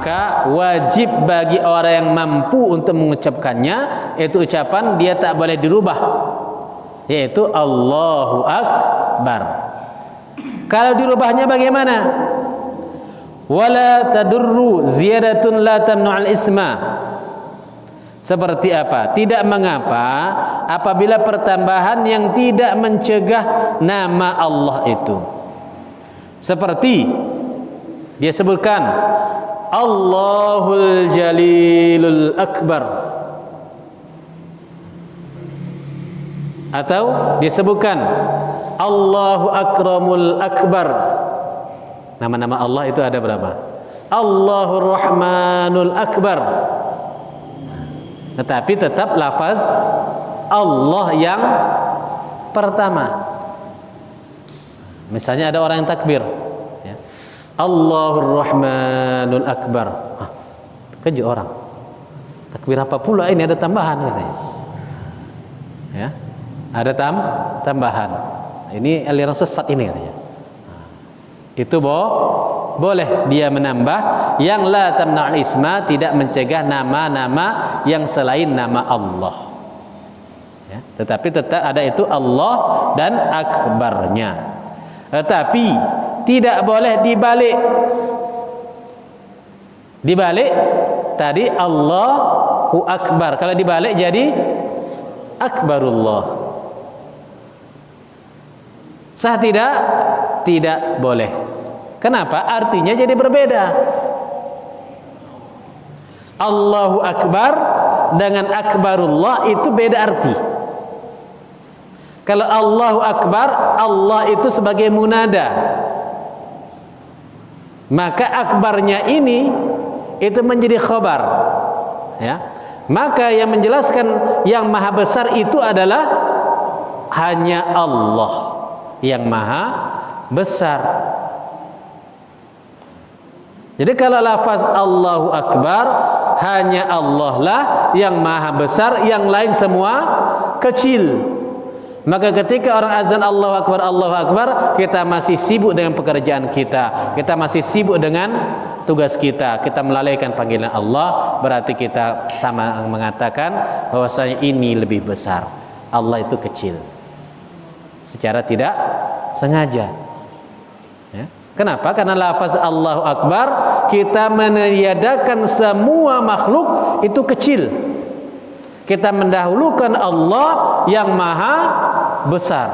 maka wajib bagi orang yang mampu untuk mengucapkannya, itu ucapan dia tak boleh dirubah, yaitu Allahu Akbar. Kalau dirubahnya bagaimana? Wala tadurru ziyadatun la tamnu'al isma. Seperti apa? Tidak mengapa apabila pertambahan yang tidak mencegah nama Allah itu. Seperti dia sebutkan Allahul Jalilul Akbar, atau dia sebutkan Allahu Akramul Akbar. Nama-nama Allah itu ada berapa? Allahur Rahmanul Akbar. Tetapi tetap lafaz Allah yang pertama. Misalnya ada orang yang takbir, ya. Allahur Rahmanul Akbar. Kejut orang. Takbir apa pula ini, ada tambahan katanya. Ya. Ada tambahan. Ini aliran sesat ini katanya. Itu boleh dia menambah yang la tamna'ul isma, tidak mencegah nama-nama yang selain nama Allah, ya. Tetapi tetap ada itu Allah dan akbarnya. Tetapi tidak boleh dibalik tadi Allahu Akbar. Kalau dibalik jadi Akbarullah. Sah tidak? Tidak boleh. Kenapa? Artinya jadi berbeda. Allahu Akbar dengan Akbarullah itu beda arti. Kalau Allahu Akbar, Allah itu sebagai munada, maka akbarnya ini itu menjadi khabar, ya. Maka yang menjelaskan yang maha besar itu adalah hanya Allah yang maha besar. Jadi kalau lafaz Allahu Akbar, hanya Allah lah yang maha besar, yang lain semua kecil. Maka ketika orang azan Allahu Akbar, kita masih sibuk dengan pekerjaan kita, kita masih sibuk dengan tugas kita, kita melalaikan panggilan Allah, berarti kita sama mengatakan bahwasanya ini lebih besar, Allah itu kecil, secara tidak sengaja, ya. Kenapa? Karena lafaz Allahu Akbar kita meniadakan semua makhluk itu kecil. Kita mendahulukan Allah yang maha besar.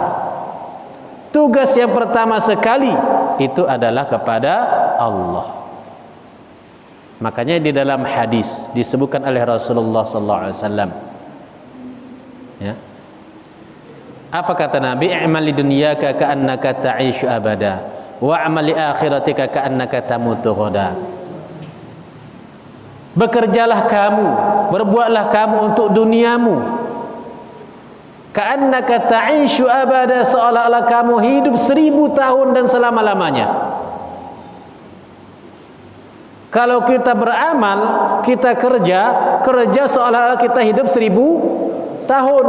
Tugas yang pertama sekali itu adalah kepada Allah. Makanya di dalam hadis disebutkan oleh Rasulullah sallallahu alaihi wasallam, ya. Apa kata Nabi? I'mal lidunyaka ka'annaka ta'ishu abada wa amal li akhiratika ka'annaka tamutu ghadan. Bekerjalah kamu, berbuatlah kamu untuk duniamu, ka'annaka ta'ishu abada, seolah-olah kamu hidup 1000 tahun dan selama-lamanya. Kalau kita beramal, kita kerja seolah-olah kita hidup 1000 tahun.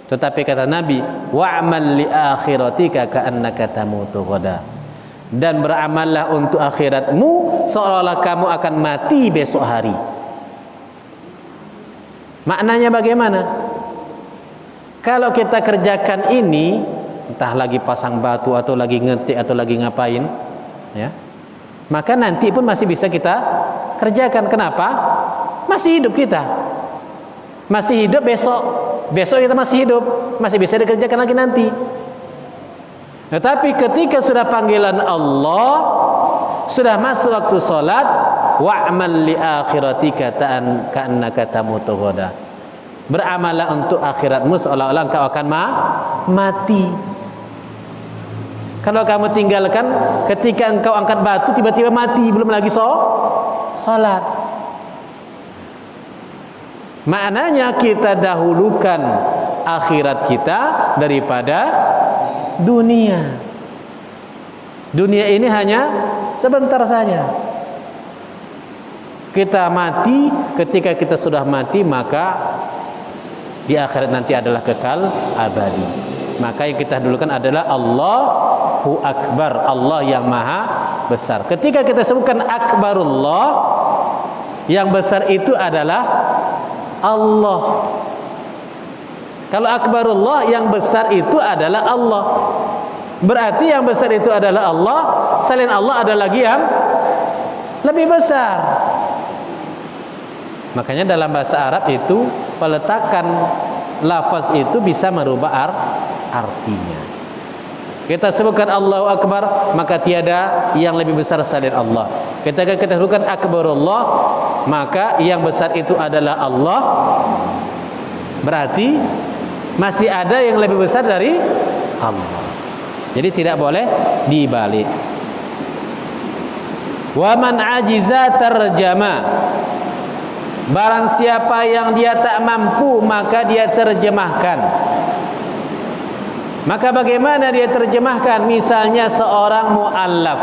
Tetapi kata Nabi, wa'mal li akhiratika ka'annaka tamutu ghada, dan beramallah untuk akhiratmu seolah-olah kamu akan mati besok hari. Maknanya bagaimana? Kalau kita kerjakan ini, entah lagi pasang batu atau lagi ngetik atau lagi ngapain, ya, maka nanti pun masih bisa kita kerjakan. Kenapa? Masih hidup kita, masih hidup besok kita masih hidup, masih bisa dikerjakan lagi nanti. Tetapi ketika sudah panggilan Allah, sudah masuk waktu salat, wa'mal li akhiratika ka'annaka tamutu ghadan, beramallah untuk akhiratmu seolah-olah engkau akan mati. Kalau kamu tinggalkan, ketika engkau angkat batu tiba-tiba mati, belum lagi salat. Maknanya kita dahulukan akhirat kita daripada dunia. Dunia ini hanya sebentar saja. Kita mati, ketika kita sudah mati maka di akhirat nanti adalah kekal abadi. Maka yang kita dahulukan adalah Allahu Akbar, Allah yang maha besar. Ketika kita sebutkan akbarullah, yang besar itu adalah Allah. Kalau akbarullah, yang besar itu adalah Allah. Berarti yang besar itu adalah Allah. Selain Allah ada lagi yang lebih besar. Makanya dalam bahasa Arab itu peletakan lafaz itu bisa merubah artinya. Kita sebutkan Allahu Akbar, maka tiada yang lebih besar selain Allah. Ketika kita sebutkan akbarullah, maka yang besar itu adalah Allah. Berarti masih ada yang lebih besar dari Allah. Jadi tidak boleh dibalik. Wa man ajiza tarjama. Barang siapa yang dia tak mampu, maka dia terjemahkan. Maka bagaimana dia terjemahkan? Misalnya seorang muallaf.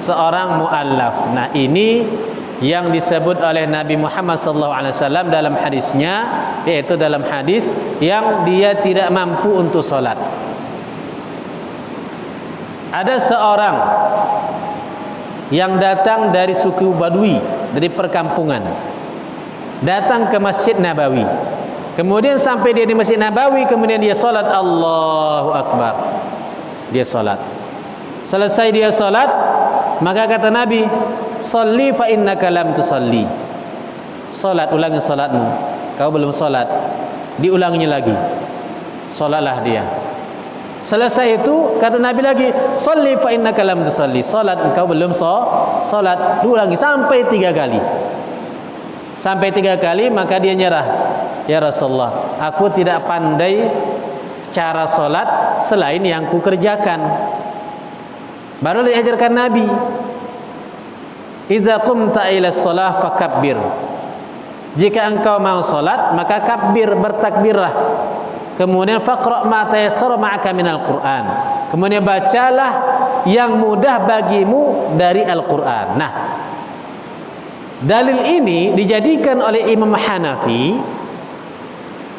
Seorang muallaf. Nah, ini yang disebut oleh Nabi Muhammad SAW dalam hadisnya, yaitu dalam hadis yang dia tidak mampu untuk sholat. Ada seorang yang datang dari suku Badui, dari perkampungan, datang ke Masjid Nabawi. Kemudian sampai dia di Masjid Nabawi, kemudian dia sholat, Allahu Akbar. Dia sholat. Selesai dia sholat, maka kata Nabi, "Shalli fa innaka lam tusalli." Sholat, ulangi sholatmu. Kau belum sholat. Diulanginya lagi. Sholatlah dia. Selesai itu kata Nabi lagi, "Shalli fa innaka lam tusalli." Sholat, engkau belum sholat. Diulangi sampai 3 kali. Sampai 3 kali, maka dia nyerah. Ya Rasulullah, aku tidak pandai cara sholat selain yang ku kerjakan. Baru diajarkan Nabi, "Idza qumta ila shalah fakabbir." Jika engkau mau sholat, maka kabir, bertakbirlah. Kemudian faqra ma tayassara ma'aka minal Qur'an. Kemudian bacalah yang mudah bagimu dari Al-Qur'an. Nah, dalil ini dijadikan oleh Imam Hanafi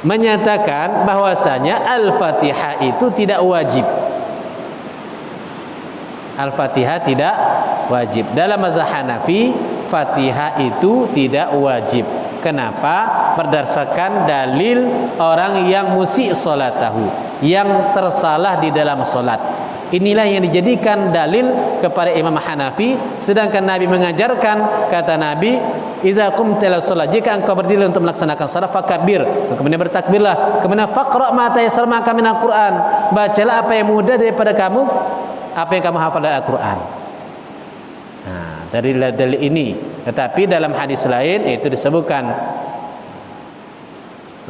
menyatakan bahwasanya Al-Fatihah itu tidak wajib. Al-Fatihah tidak wajib. Dalam mazhab Hanafi, Fatihah itu tidak wajib. Kenapa? Berdasarkan dalil orang yang musyi salatahu, yang tersalah di dalam salat. Inilah yang dijadikan dalil kepada Imam Hanafi. Sedangkan Nabi mengajarkan, kata Nabi, "Idza qumta ila shalah," jika engkau berdiri untuk melaksanakan salat, fakabbir, kemudian bertakbirlah. Kemudian faqra ma tayassara ma'aka minal Qur'an, bacalah apa yang mudah daripada kamu, apa yang kamu hafal dari Al-Qur'an. Nah, dari dalil ini. Tetapi dalam hadis lain itu disebutkan,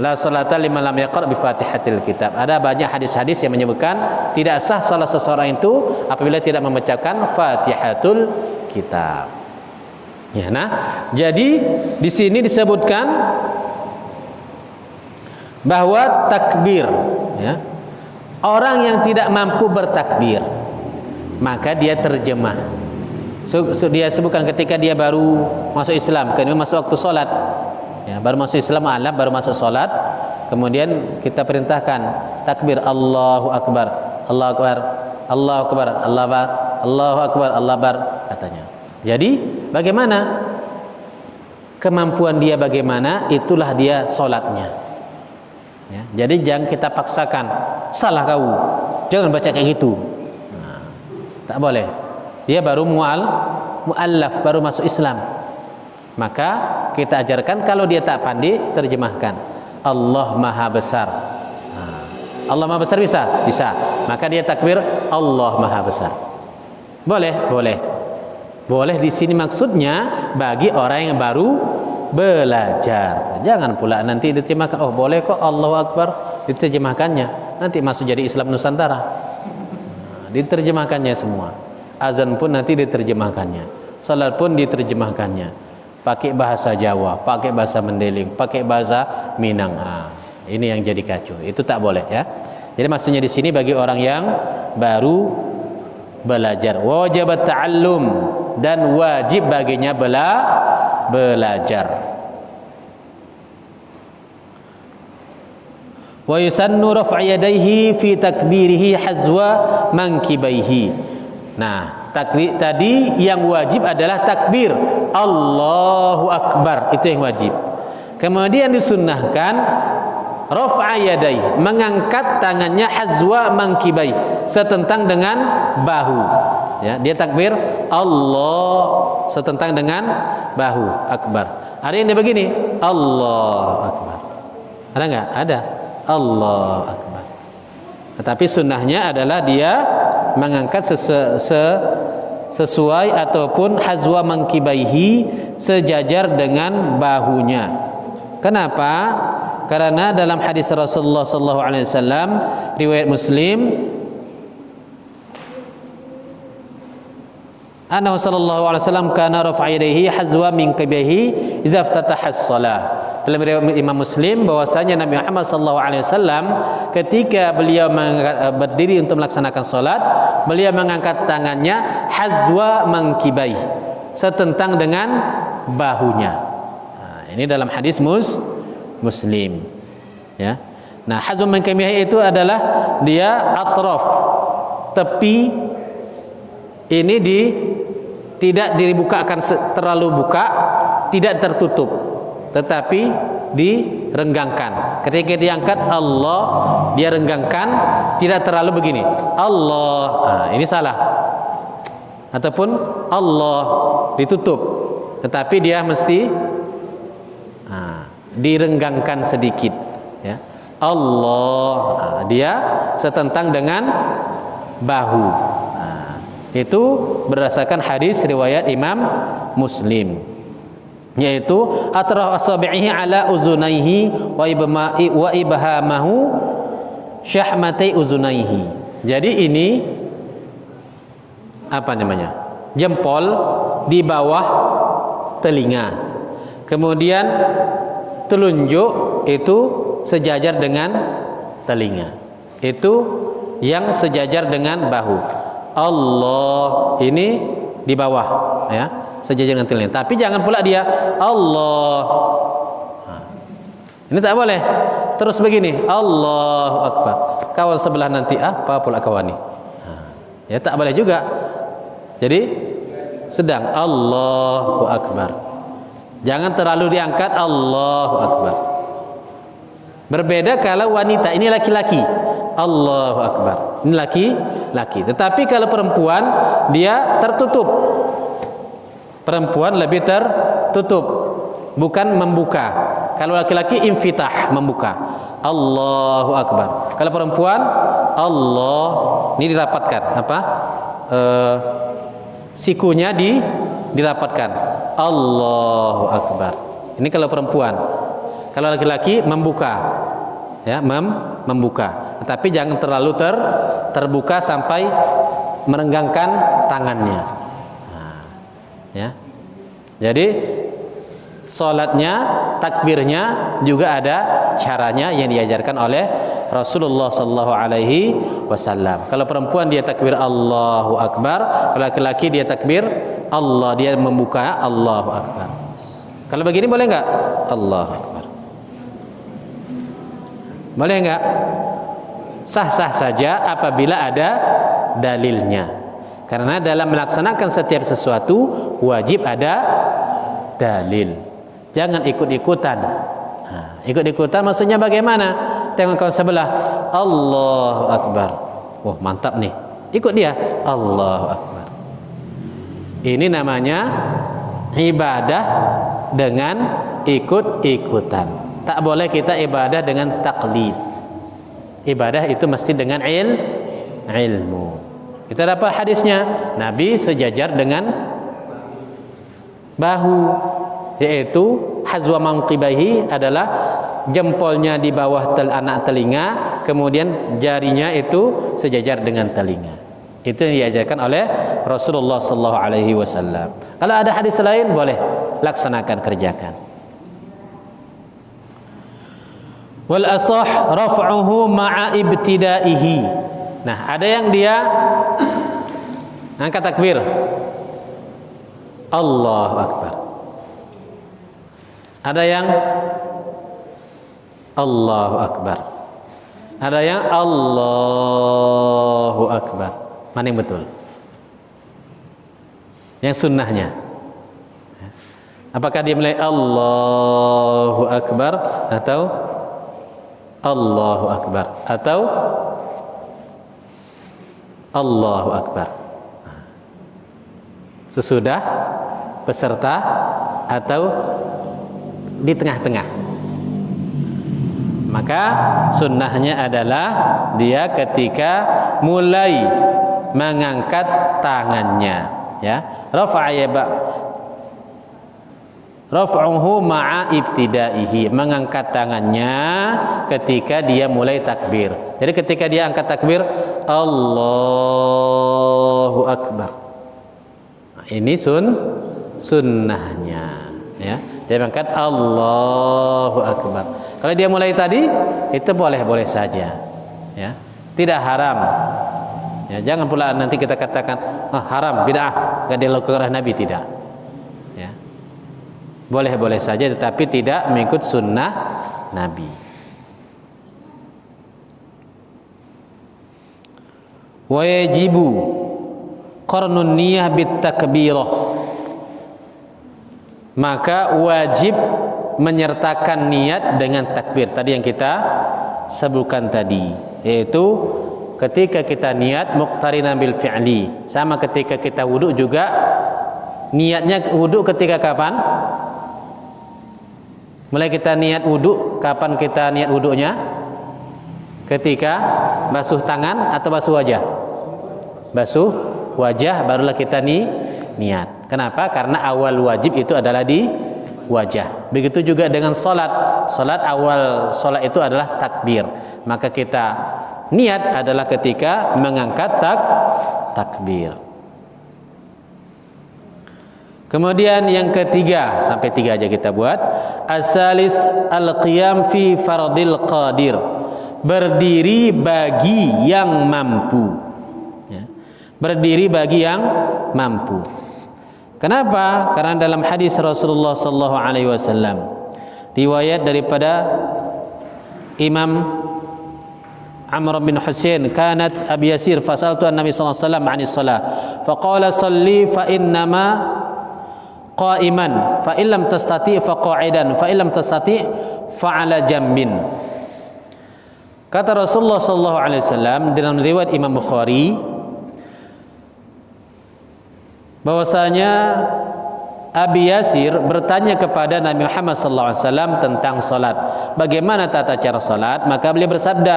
la salata liman lam yaqra bi Fatihatil Kitab. Ada banyak hadis-hadis yang menyebutkan tidak sah salat seseorang itu apabila tidak membacakan Fatihatul Kitab. Ya, nah, jadi di sini disebutkan bahwa takbir, ya, orang yang tidak mampu bertakbir, maka dia terjemah. Dia sebutkan ketika dia baru masuk Islam, kemudian masuk waktu sholat, ya, baru masuk Islam, mu'allaf, baru masuk sholat, kemudian kita perintahkan takbir, Allahu Akbar, Allahu Akbar, Allahu Akbar, Allahu Akbar, Allahu Akbar, Allahu Akbar, katanya. Jadi bagaimana kemampuan dia, bagaimana itulah dia sholatnya, ya. Jadi jangan kita paksakan, salah kau, jangan baca kayak gitu. Nah, tak boleh. Dia baru mu'allaf, baru masuk Islam, maka kita ajarkan kalau dia tak pandai, terjemahkan Allah Maha Besar. Allah Maha Besar bisa? Bisa. Maka dia takbir Allah Maha Besar. Boleh di sini maksudnya bagi orang yang baru belajar. Jangan pula nanti diterjemahkan, oh boleh kok Allahu Akbar, diterjemahkannya nanti masuk jadi Islam Nusantara. Diterjemahkannya semua. Azan pun nanti diterjemahkannya, salat pun diterjemahkannya, pakai bahasa Jawa, pakai bahasa Mendeling, pakai bahasa Minang. Ini yang jadi kacau. Itu tak boleh, ya. Jadi maksudnya di sini bagi orang yang baru belajar, wajib ta'allum, dan wajib baginya belajar. Wa yusannu raf'a yadayhi fi takbirihi hazwa mankibaihi. Nah, takbir tadi yang wajib adalah takbir Allahu Akbar, itu yang wajib. Kemudian disunnahkan raf'a yadai, mengangkat tangannya hazwa mangkibai, setentang dengan bahu. Ya, dia takbir Allah setentang dengan bahu, akbar. Ada yang dia begini, Allahu Akbar. Ada enggak? Ada. Allahu Akbar. Tetapi sunnahnya adalah dia mengangkat sesuai ataupun hazwa mangkibaihi, sejajar dengan bahunya. Kenapa? Karena dalam hadis Rasulullah sallallahu alaihi wasallam riwayat Muslim, annahu sallallahu alaihi wasallam kana rafa'a yadayhi hazwa minkibaihi idza iftataha as-shalah. Dalam riwayat Imam Muslim bahwasanya Nabi Muhammad sallallahu alaihi wasallam ketika beliau berdiri untuk melaksanakan salat, beliau mengangkat tangannya hazwa mankibai, setentang dengan bahunya. Nah, ini dalam hadis Muslim. Ya. Nah, hazwa mankibai itu adalah dia atraf, tepi ini tidak dibukakan terlalu buka, tidak tertutup, tetapi direnggangkan. Ketika diangkat Allah, dia renggangkan, tidak terlalu begini. Allah, nah, ini salah. Ataupun Allah ditutup, tetapi dia mesti direnggangkan sedikit. Ya. Allah, nah, dia setentang dengan bahu. Nah, itu berdasarkan hadis riwayat Imam Muslim, yaitu atraf asabihi ala uzunaihi wa ibhamahu syahmatai uzunaihi. Jadi ini apa namanya? Jempol di bawah telinga. Kemudian telunjuk itu sejajar dengan telinga. Itu yang sejajar dengan bahu. Allah ini di bawah, ya, sejajar dengan telinga. Tapi jangan pula dia Allah. Nah, ini tak boleh. Terus begini, Allahu Akbar. Kawan sebelah nanti apa pula kawan ini? Nah, ya tak boleh juga. Jadi sedang Allahu Akbar. Jangan terlalu diangkat Allahu Akbar. Berbeda kalau wanita, ini laki-laki. Allahu Akbar. Ini laki-laki. Tetapi kalau perempuan dia tertutup. Perempuan lebih tertutup, bukan membuka. Kalau laki-laki infitah, membuka. Allahu Akbar. Kalau perempuan Allah, ini dirapatkan apa? Sikunya dirapatkan. Allahu Akbar. Ini kalau perempuan. Kalau laki-laki membuka, ya, membuka. Tetapi jangan terlalu terbuka sampai merenggangkan tangannya. Nah, ya. Jadi salatnya, takbirnya juga ada caranya yang diajarkan oleh Rasulullah sallallahu alaihi wasallam. Kalau perempuan dia takbir Allahu Akbar, kalau laki-laki dia takbir Allah, dia membuka Allahu Akbar. Kalau begini boleh enggak? Allahu Akbar. Boleh enggak? Sah-sah saja apabila ada dalilnya. Karena dalam melaksanakan setiap sesuatu wajib ada dalil. Jangan ikut-ikutan. Nah, ikut-ikutan maksudnya bagaimana? Tengok kawan sebelah, Allahu Akbar. Wah, mantap nih. Ikut dia, Allahu Akbar. Ini namanya ibadah dengan ikut-ikutan. Tak boleh kita ibadah dengan taklid. Ibadah itu mesti dengan ilmu. Kita dapat hadisnya, Nabi sejajar dengan bahu, yaitu hazwa manqibaihi adalah jempolnya di bawah anak telinga, kemudian jarinya itu sejajar dengan telinga. Itu yang diajarkan oleh Rasulullah sallallahu alaihi wasallam. Kalau ada hadis lain boleh laksanakan, kerjakan. Wal asah raf'uhu ma'a ibtidaihi. Nah, ada yang dia angkat takbir Allahu Akbar. Ada yang Allahu Akbar. Ada yang Allahu Akbar. Mana yang betul? Yang sunnahnya. Apakah dia mulai Allahu Akbar atau Allahu Akbar atau Allahu Akbar sesudah peserta atau di tengah-tengah? Maka sunnahnya adalah dia ketika mulai mengangkat tangannya, ya, raf'uhu ma'a ibtidaihi, mengangkat tangannya ketika dia mulai takbir. Jadi ketika dia angkat takbir, Allahu Akbar. Nah, ini sunnahnya, ya. Dia mengangkat Allahu Akbar. Kalau dia mulai tadi, itu boleh-boleh saja, ya. Tidak haram. Ya, jangan pula nanti kita katakan haram, bid'ah, enggak dilakukan oleh Nabi, tidak. Ya. Boleh-boleh saja tetapi tidak mengikut sunnah Nabi. Wa yajibu qarnun niyah bit takbirah. Maka wajib menyertakan niat dengan takbir. Tadi yang kita sebutkan tadi, yaitu ketika kita niat muqtarinan bil fi'li. Sama ketika kita wudu juga niatnya wudu ketika kapan? Mulai kita niat wudu, kapan kita niat wudunya? Ketika basuh tangan atau basuh wajah? Basuh wajah barulah kita niat. Kenapa? Karena awal wajib itu adalah di wajah. Begitu juga dengan salat. Salat awal salat itu adalah takbir. Maka kita niat adalah ketika mengangkat takbir. Kemudian yang ketiga, sampai 3 aja kita buat. Asalis al-qiyam fi fardil qadir. Berdiri bagi yang mampu. Ya. Berdiri bagi yang mampu. Kenapa? Karena dalam hadis Rasulullah sallallahu alaihi wasallam, riwayat daripada Imam Amr bin Husain, kanat Abi Yasir fasaltu an-nabi sallallahu alaihi wasallam 'anis shalah faqala salli fa innama qa'iman fa illam tastati fa qa'idan fa illam tastati fa 'ala jambin. Kata Rasulullah sallallahu alaihi wasallam dalam riwayat Imam Bukhari bahwasanya Abi Yasir bertanya kepada Nabi Muhammad sallallahu alaihi wasallam tentang salat. Bagaimana tata cara salat? Maka beliau bersabda,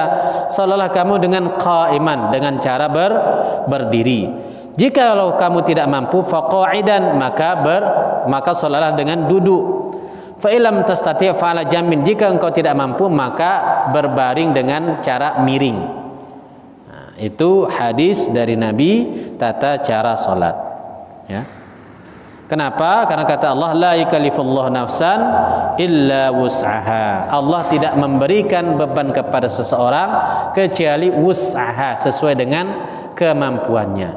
"Salatlah kamu dengan qa'iman, dengan cara berdiri. Jika kalau kamu tidak mampu faqa'idan, maka salatlah dengan duduk. Fa illam tastati' fa 'ala jambin. Jika engkau tidak mampu maka berbaring dengan cara miring." Nah, itu hadis dari Nabi tata cara salat, ya. Kenapa? Karena kata Allah, la yukallifullahu nafsan illa wus'aha. Allah tidak memberikan beban kepada seseorang kecuali wus'aha, sesuai dengan kemampuannya.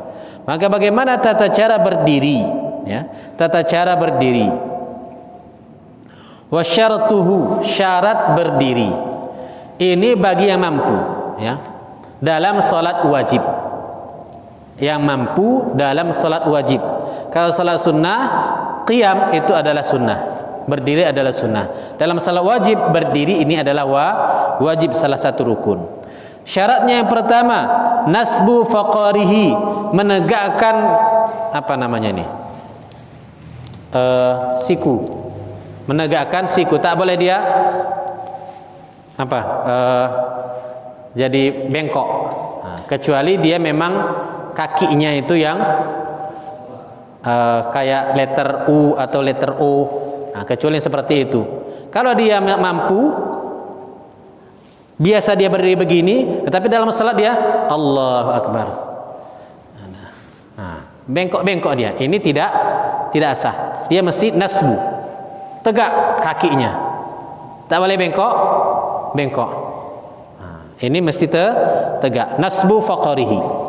Maka bagaimana tata cara berdiri, ya? Tata cara berdiri. Wa syaratuhu, syarat berdiri. Ini bagi yang mampu, ya. Dalam salat wajib. Yang mampu dalam salat wajib. Kalau salat sunnah, qiyam itu adalah sunnah, berdiri adalah sunnah. Dalam salat wajib, berdiri ini adalah wajib, salah satu rukun. Syaratnya yang pertama, nasbu faqarihi, menegakkan apa namanya ini? Siku. Menegakkan siku, tak boleh dia apa? Jadi bengkok. Nah, kecuali dia memang kakinya itu yang kayak letter U atau letter O. Nah, kecuali seperti itu. Kalau dia mampu, biasa dia berdiri begini, tetapi dalam salat dia Allahu Akbar. Nah, bengkok-bengkok dia. Ini tidak sah. Dia mesti nasbu, tegak kakinya. Tak boleh bengkok. Nah, ini mesti tegak. Nasbu faqarihi.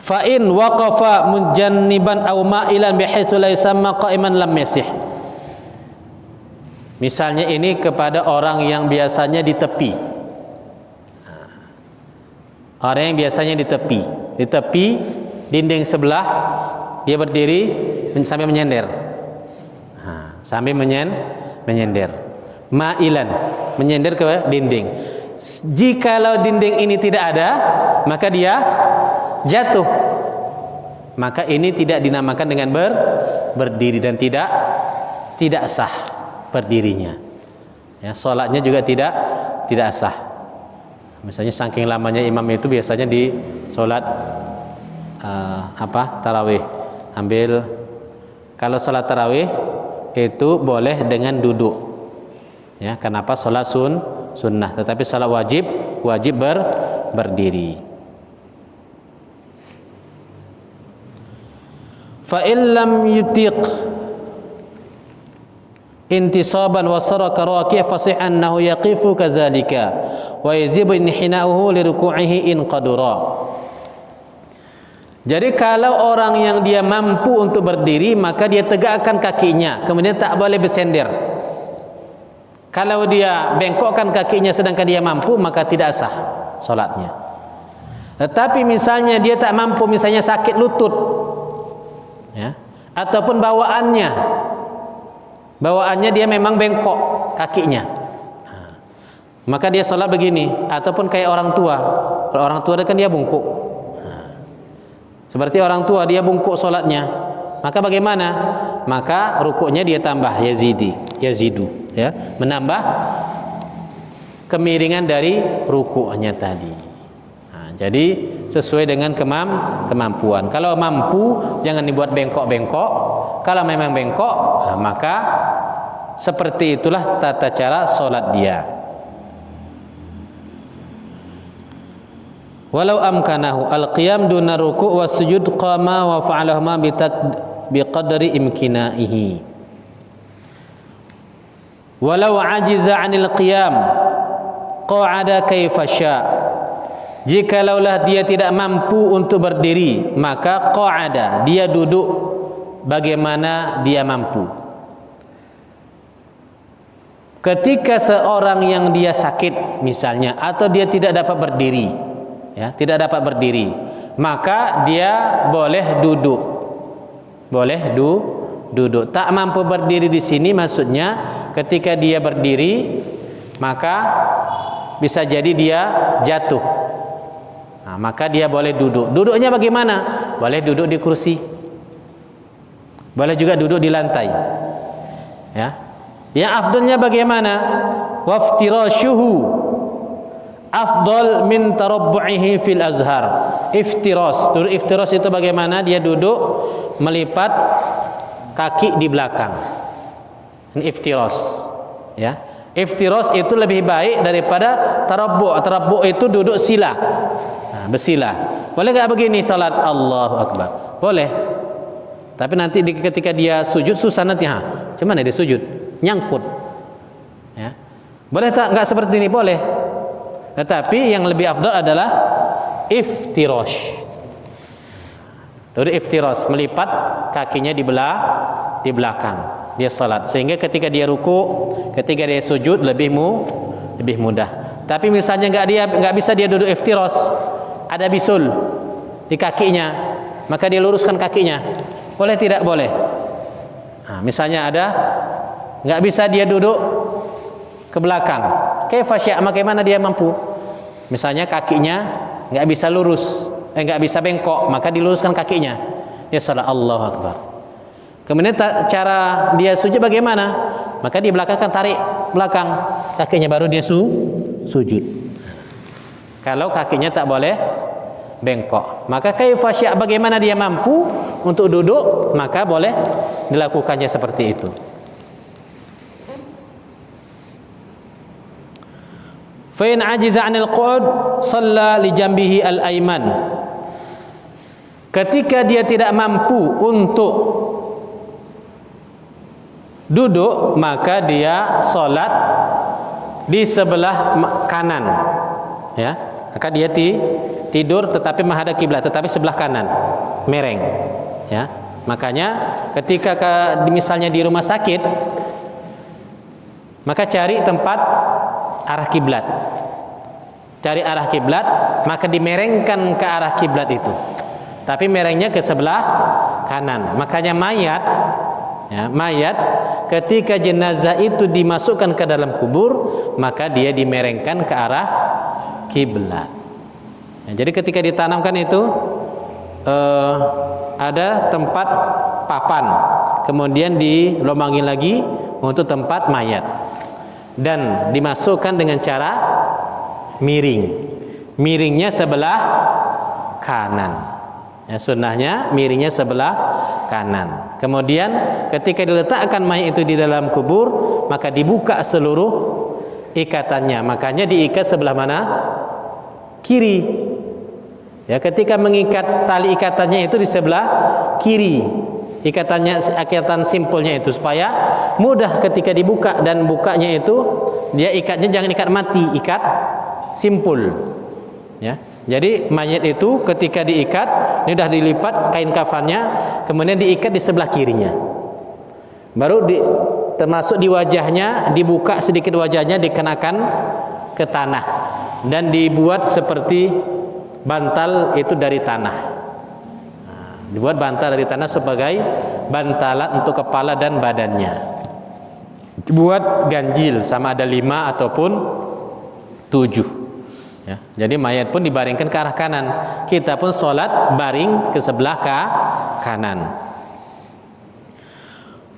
Fa in waqafa mujanniban aw ma'ilan bihaitsu la yusamma qa'iman lam yasih. Misalnya ini kepada orang yang biasanya di tepi. Orang yang biasanya di tepi dinding sebelah, dia berdiri sambil menyender. Sambil menyender. Ma'ilan, menyender ke dinding. Jikalau dinding ini tidak ada, maka dia jatuh. Maka ini tidak dinamakan dengan berdiri dan tidak sah berdirinya. Ya, salatnya juga tidak sah. Misalnya saking lamanya imam itu biasanya di salat tarawih. Kalau salat tarawih itu boleh dengan duduk. Ya, kenapa salat sunnah, tetapi salat wajib berdiri. Fa illam yutiq intisaban wa saraka raki' fasih annahu yaqifu kadzalika wa yazibu inhina'uhu li ruku'ihi in qadara. Jadi kalau orang yang dia mampu untuk berdiri, maka dia tegakkan kakinya, kemudian tak boleh bersender. Kalau dia bengkokkan kakinya sedangkan dia mampu, maka tidak sah salatnya. Tetapi misalnya dia tak mampu, misalnya sakit lutut, ya, ataupun bawaannya dia memang bengkok kakinya, maka dia salat begini. Ataupun kayak orang tua, kalau orang tua kan dia bungkuk, seperti orang tua dia bungkuk salatnya, maka bagaimana? Maka rukuknya dia tambah yazidu, ya, menambah kemiringan dari rukuknya tadi. Jadi sesuai dengan kemampuan. Kalau mampu jangan dibuat bengkok-bengkok. Kalau memang bengkok, maka seperti itulah tata cara salat dia. Walau amkanahu al-qiyam duna ruku' wa sujud qama wa fa'alahuma biqadri imkinaihi. Walau ajiza 'anil qiyam qa'ada kaifa syaa. Jikalaulah dia tidak mampu untuk berdiri, maka qa'ada, dia duduk bagaimana dia mampu. Ketika seorang yang dia sakit misalnya, atau dia tidak dapat berdiri, ya, tidak dapat berdiri, maka dia boleh duduk. Duduk. Tak mampu berdiri di sini maksudnya ketika dia berdiri, maka bisa jadi dia jatuh. Maka dia boleh duduk. Duduknya bagaimana? Boleh duduk di kursi, boleh juga duduk di lantai. Ya. Yang afdalnya bagaimana? Waftirashuhu afdal min tarabbu'ihi fil azhar. Duduk iftiras itu bagaimana? Dia duduk melipat kaki di belakang. Ini iftiras. Ya. Iftiras itu lebih baik daripada tarabbu'. Tarabbu' itu duduk sila. Bersila. Boleh enggak begini salat? Allahu Akbar. Boleh. Tapi nanti ketika dia sujud susah nanti. Cuman dia sujud nyangkut. Ya. Boleh tak enggak seperti ini? Boleh. Tetapi yang lebih afdal adalah iftirash. Duduk iftiras, melipat kakinya di belakang. Dia salat. Sehingga ketika dia ruku, ketika dia sujud lebih mudah. Tapi misalnya enggak bisa dia duduk iftiras, ada bisul di kakinya, maka dia luruskan kakinya. Boleh tidak? Boleh. Misalnya enggak bisa dia duduk ke belakang. Kaifa syaa, bagaimana dia mampu? Misalnya kakinya enggak bisa lurus, enggak bisa bengkok, maka diluruskan kakinya. Dia salat Allahu Akbar. Kemudian cara dia sujud bagaimana? Maka di belakang kan tarik belakang kakinya, baru dia sujud. Kalau kakinya tak boleh bengkok, maka kaifa syaa, bagaimana dia mampu untuk duduk, maka boleh dilakukannya seperti itu. Fa in ajiza 'anil qu'ud shalla li jambihi al-ayman. Ketika dia tidak mampu untuk duduk, maka dia salat di sebelah kanan, ya. Maka dia tidur tetapi menghadap kiblat, tetapi sebelah kanan, mereng, ya. Makanya ketika misalnya di rumah sakit, maka cari tempat arah kiblat. Cari arah kiblat, maka dimerengkan ke arah kiblat itu. tapi miringnya ke sebelah kanan. Makanya mayat, ya, mayat ketika jenazah itu dimasukkan ke dalam kubur, maka dia dimiringkan ke arah kiblat. Ya, jadi ketika ditanamkan itu ada tempat papan, kemudian dilobangi lagi untuk tempat mayat, dan dimasukkan dengan cara miring. Miringnya sebelah kanan. Ya, sunnahnya miringnya sebelah kanan. Kemudian ketika diletakkan mayat itu di dalam kubur, maka dibuka seluruh ikatannya. Makanya diikat sebelah mana? Kiri. Ya, ketika mengikat tali ikatannya itu di sebelah kiri. Ikatan simpulnya itu supaya mudah ketika dibuka, dan bukanya itu dia ikatnya jangan ikat mati, ikat simpul. Ya. Jadi mayat itu ketika diikat, ini sudah dilipat kain kafannya, kemudian diikat di sebelah kirinya. Baru termasuk di wajahnya, dibuka sedikit wajahnya, dikenakan ke tanah dan dibuat seperti bantal itu dari tanah. Nah, dibuat bantal dari tanah sebagai bantalan untuk kepala dan badannya. Dibuat ganjil sama ada 5 ataupun 7. Ya, jadi mayat pun dibaringkan ke arah kanan. Kita pun sholat baring ke sebelah kanan.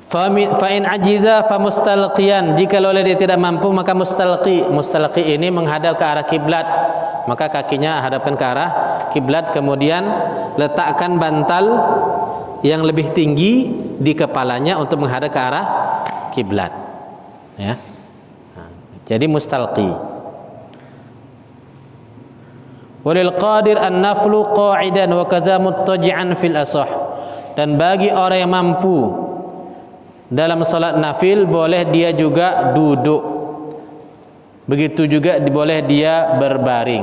Fa'in ajiza fa mustalqiyan. Jika dia tidak mampu maka mustalqi. Mustalqi ini menghadap ke arah kiblat. Maka kakinya hadapkan ke arah kiblat, kemudian letakkan bantal yang lebih tinggi di kepalanya untuk menghadap ke arah kiblat. Ya. Jadi mustalqi. Walil qadir an-naflu qa'idan wa kadza muttaji'an fil asah. Dan bagi orang yang mampu dalam salat nafil boleh dia juga duduk. Begitu juga boleh dia berbaring.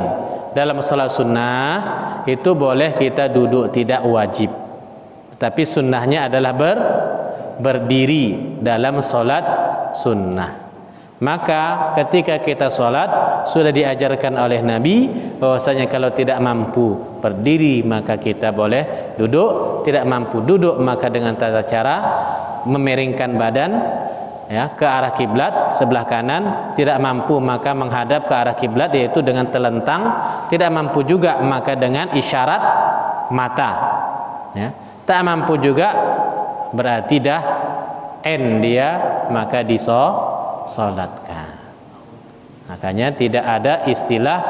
Dalam salat sunnah itu boleh kita duduk, tidak wajib. Tapi sunnahnya adalah berdiri dalam salat sunnah. Maka ketika kita salat sudah diajarkan oleh Nabi bahwasanya kalau tidak mampu berdiri maka kita boleh duduk, tidak mampu duduk maka dengan tata cara memiringkan badan, ya, ke arah kiblat sebelah kanan, tidak mampu maka menghadap ke arah kiblat yaitu dengan telentang, tidak mampu juga maka dengan isyarat mata, ya. Tak mampu juga berarti dah dia maka disolatkan. Makanya tidak ada istilah,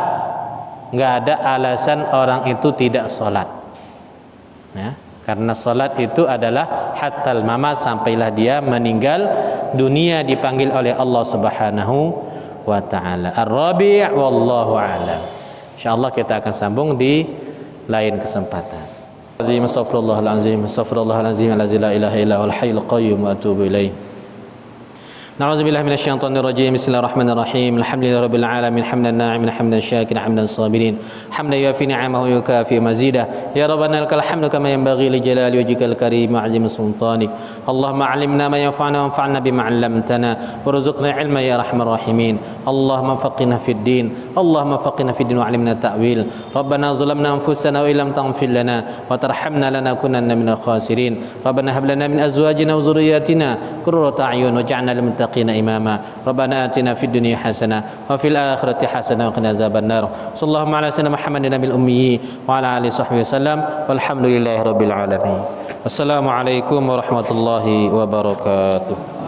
nggak ada alasan orang itu tidak solat, ya. Karena salat itu adalah hatal mamat, sampailah dia meninggal dunia dipanggil oleh Allah Subhanahu wa taala. Ar-Rabi' wallahu a'lam. Insyaallah kita akan sambung di lain kesempatan. Astaghfirullahalazim, astaghfirullahalazim, la ilaha illa huwal hayyul qayyum wa atubu ilaih. نعوذ بالله من الشيطان الرجيم. بسم الله الرحمن الرحيم. الحمد لله رب العالمين، حمدا ناعما حمدا شاكرا حمدا صابرين، حمدا يوافي نعمه ويكافئ مزيدا. يا ربنا لك الحمد كما ينبغي لجلال وجهك الكريم وعظيم سلطانك. اللهم علمنا ما ينفعنا وانفعنا بما علمتنا وارزقنا علما يا ارحم الراحمين. اللهم فقهنا في الدين، اللهم فقهنا في الدين وعلمنا التأويل. ربنا ظلمنا انفسنا وان لم تغفر لنا وترحمنا لنكونن من الخاسرين. ربنا هب لنا من ازواجنا وذرياتنا قرة اعين واجعلنا للمتقين إماما. ربنا آتنا في الدنيا حسنة وفي الآخرة حسنة وقنا عذاب النار. صلى الله على سيدنا محمد النبي الأمي وعلى آله وصحبه وسلم والحمد لله رب العالمين. السلام عليكم ورحمة الله وبركاته.